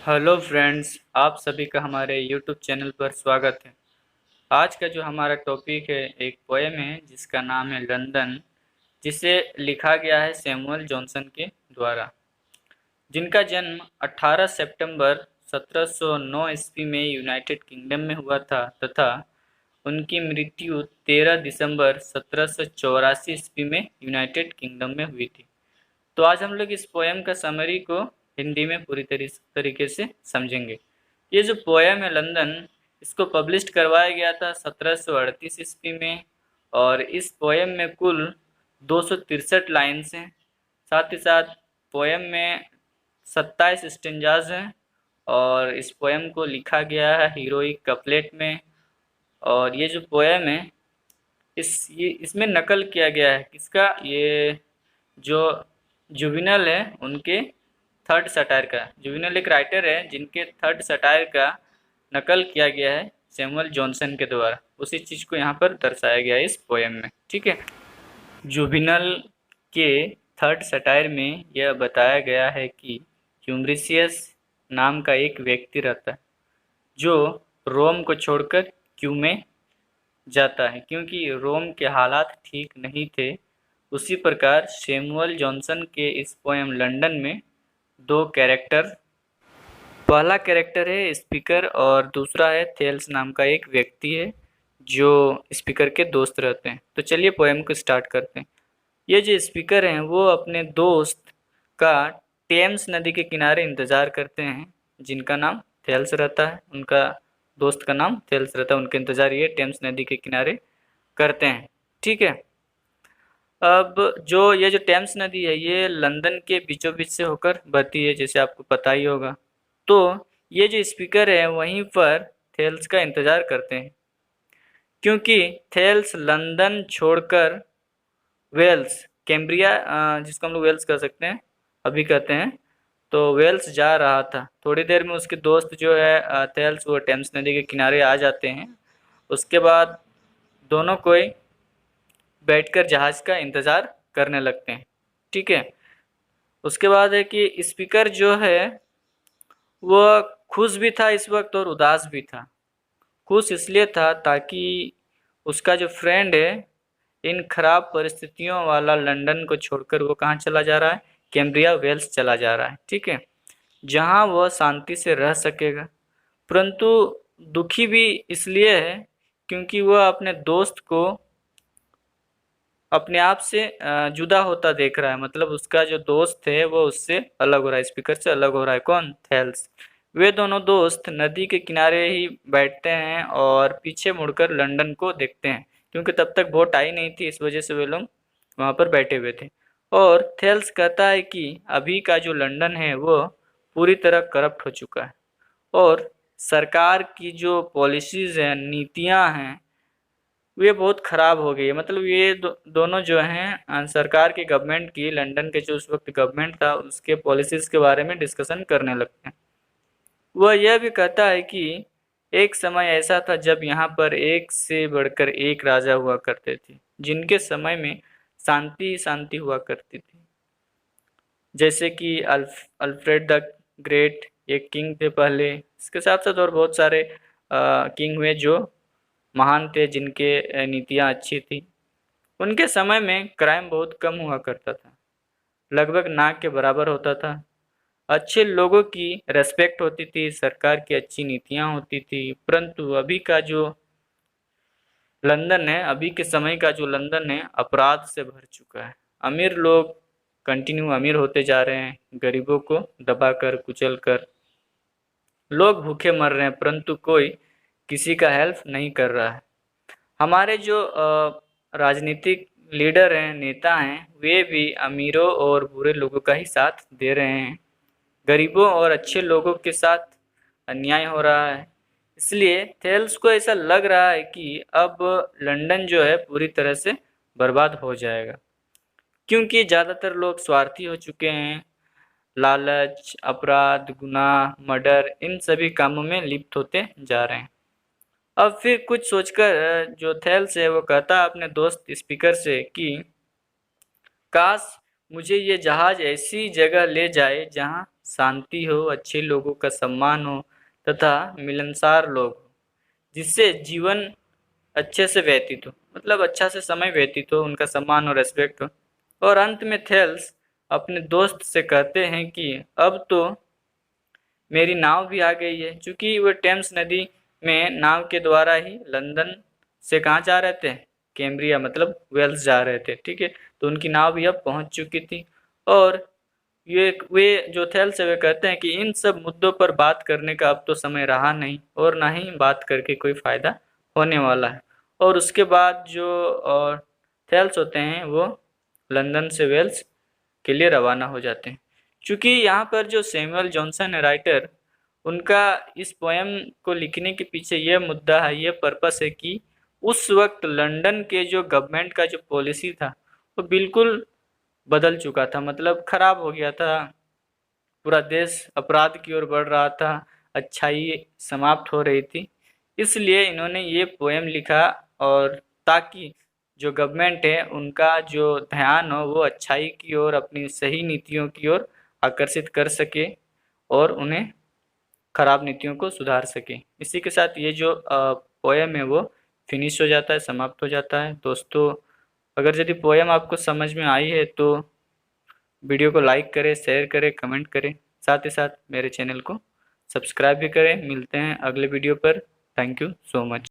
Hello friends, आप सभी का हमारे यूट्यूब चैनल पर स्वागत है। आज का जो हमारा टॉपिक है एक पोएम है जिसका नाम है लंदन, जिसे लिखा गया है सैमुअल जॉनसन के द्वारा, जिनका जन्म 18 सितंबर 1709 ईस्वी में यूनाइटेड किंगडम में हुआ था तथा उनकी मृत्यु 13 दिसंबर 1784 ईस्वी में यूनाइटेड किंगडम में हुई थी। तो आज हम लोग इस पोएम का समरी को हिंदी में पूरी तरीके से समझेंगे। ये जो पोएम है लंदन, इसको पब्लिश करवाया गया था 1738 ईस्वी में और इस पोएम में कुल 263 लाइन्स हैं। साथ ही साथ पोएम में 27 स्टेंजाज हैं और इस पोएम को लिखा गया है हीरोइक कपलेट में। और ये जो पोएम है इसमें नकल किया गया है किसका, ये जो जुविनल है उनके थर्ड सटायर का। जुविनल एक राइटर है जिनके थर्ड सटायर का नकल किया गया है सैमुअल जॉनसन के द्वारा। उसी चीज़ को यहाँ पर दर्शाया गया है इस पोएम में। ठीक है, जुविनल के थर्ड सटायर में यह बताया गया है कि ह्यूमरिसियस नाम का एक व्यक्ति रहता है जो रोम को छोड़कर क्यू में जाता है क्योंकि रोम के हालात ठीक नहीं थे। उसी प्रकार सैमुअल जॉनसन के इस पोएम लंदन में दो कैरेक्टर, पहला कैरेक्टर है स्पीकर और दूसरा है थेल्स नाम का एक व्यक्ति है जो स्पीकर के दोस्त रहते हैं। तो चलिए पोएम को स्टार्ट करते हैं। ये जो स्पीकर हैं वो अपने दोस्त का टेम्स नदी के किनारे इंतज़ार करते हैं जिनका नाम थेल्स रहता है। उनका दोस्त का नाम थेल्स रहता है, उनका इंतज़ार ये टेम्स नदी के किनारे करते हैं। ठीक है, अब ये जो टेम्स नदी है ये लंदन के बीचों बीच से होकर बहती है, जैसे आपको पता ही होगा। तो ये जो स्पीकर है वहीं पर थेल्स का इंतज़ार करते हैं क्योंकि थेल्स लंदन छोड़कर वेल्स, कैम्ब्रिया जिसको हम लोग वेल्स कह सकते हैं अभी कहते हैं, तो वेल्स जा रहा था। थोड़ी देर में उसके दोस्त जो है थेल्स वो टेम्स नदी के किनारे आ जाते हैं। उसके बाद दोनों कोई बैठकर जहाज़ का इंतज़ार करने लगते हैं। ठीक है, उसके बाद है कि स्पीकर जो है वह खुश भी था इस वक्त और उदास भी था। खुश इसलिए था ताकि उसका जो फ्रेंड है इन खराब परिस्थितियों वाला लंदन को छोड़कर वो कहाँ चला जा रहा है, कैम्ब्रिया वेल्स चला जा रहा है। ठीक है, जहाँ वह शांति से रह सकेगा। परंतु दुखी भी इसलिए है क्योंकि वह अपने दोस्त को अपने आप से जुदा होता देख रहा है। मतलब उसका जो दोस्त है वो उससे अलग हो रहा है, स्पीकर से अलग हो रहा है। कौन? थेल्स। वे दोनों दोस्त नदी के किनारे ही बैठते हैं और पीछे मुड़कर लंदन को देखते हैं क्योंकि तब तक बोट आई नहीं थी, इस वजह से वे लोग वहाँ पर बैठे हुए थे। और थेल्स कहता है कि अभी का जो लंदन है वो पूरी तरह करप्ट हो चुका है और सरकार की जो पॉलिसीज़ हैं, नीतियाँ हैं, ये बहुत ख़राब हो गई है। मतलब ये दोनों जो हैं सरकार की, गवर्नमेंट की, लंदन के जो उस वक्त गवर्नमेंट था उसके पॉलिसीज़ के बारे में डिस्कशन करने लगते हैं। वह यह भी कहता है कि एक समय ऐसा था जब यहाँ पर एक से बढ़कर एक राजा हुआ करते थे जिनके समय में शांति ही शांति हुआ करती थी। जैसे कि अल्फ्रेड द ग्रेट एक किंग थे पहले, इसके साथ साथ और बहुत सारे किंग हुए जो महान थे, जिनके नीतियाँ अच्छी थी। उनके समय में क्राइम बहुत कम हुआ करता था, लगभग ना के बराबर होता था। अच्छे लोगों की रेस्पेक्ट होती थी, सरकार की अच्छी नीतियाँ होती थी। परंतु अभी का जो लंदन है, अभी के समय का जो लंदन है, अपराध से भर चुका है। अमीर लोग कंटिन्यू अमीर होते जा रहे हैं, गरीबों को दबाकर कुचल कर। लोग भूखे मर रहे हैं परंतु कोई किसी का हेल्प नहीं कर रहा है। हमारे जो राजनीतिक लीडर हैं, नेता हैं, वे भी अमीरों और बुरे लोगों का ही साथ दे रहे हैं। गरीबों और अच्छे लोगों के साथ अन्याय हो रहा है। इसलिए थेल्स को ऐसा लग रहा है कि अब लंदन जो है पूरी तरह से बर्बाद हो जाएगा क्योंकि ज़्यादातर लोग स्वार्थी हो चुके हैं। लालच, अपराध, गुनाह, मर्डर, इन सभी कामों में लिप्त होते जा रहे हैं। अब फिर कुछ सोचकर जो थेल्स है वो कहता अपने दोस्त स्पीकर से कि काश मुझे ये जहाज़ ऐसी जगह ले जाए जहाँ शांति हो, अच्छे लोगों का सम्मान हो तथा मिलनसार लोग हो, जिससे जीवन अच्छे से व्यतीत हो, मतलब अच्छा से समय व्यतीत हो, उनका सम्मान और रेस्पेक्ट हो। और अंत में थेल्स अपने दोस्त से कहते हैं कि अब तो मेरी नाव भी आ गई है, क्योंकि वो टेम्स नदी में नाव के द्वारा ही लंदन से कहाँ जा रहे थे, कैम्ब्रिया मतलब वेल्स जा रहे थे। ठीक है, तो उनकी नाव भी अब पहुंच चुकी थी। और ये वे जो थेल्स है वे कहते हैं कि इन सब मुद्दों पर बात करने का अब तो समय रहा नहीं, और ना ही बात करके कोई फायदा होने वाला है। और उसके बाद जो थेल्स होते हैं वो लंदन से वेल्स के लिए रवाना हो जाते हैं। क्योंकि यहाँ पर जो सैमुअल जॉनसन है राइटर, उनका इस पोएम को लिखने के पीछे यह मुद्दा है, ये पर्पस है कि उस वक्त लंदन के जो गवर्नमेंट का जो पॉलिसी था वो बिल्कुल बदल चुका था, मतलब खराब हो गया था। पूरा देश अपराध की ओर बढ़ रहा था, अच्छाई समाप्त हो रही थी। इसलिए इन्होंने ये पोएम लिखा, और ताकि जो गवर्नमेंट है उनका जो ध्यान हो वो अच्छाई की ओर, अपनी सही नीतियों की ओर आकर्षित कर सके और उन्हें खराब नीतियों को सुधार सके। इसी के साथ ये जो पोएम है वो फिनिश हो जाता है, समाप्त हो जाता है। दोस्तों, अगर यदि पोएम आपको समझ में आई है तो वीडियो को लाइक करें, शेयर करें, कमेंट करें, साथ ही साथ मेरे चैनल को सब्सक्राइब भी करें। मिलते हैं अगले वीडियो पर। Thank you so much.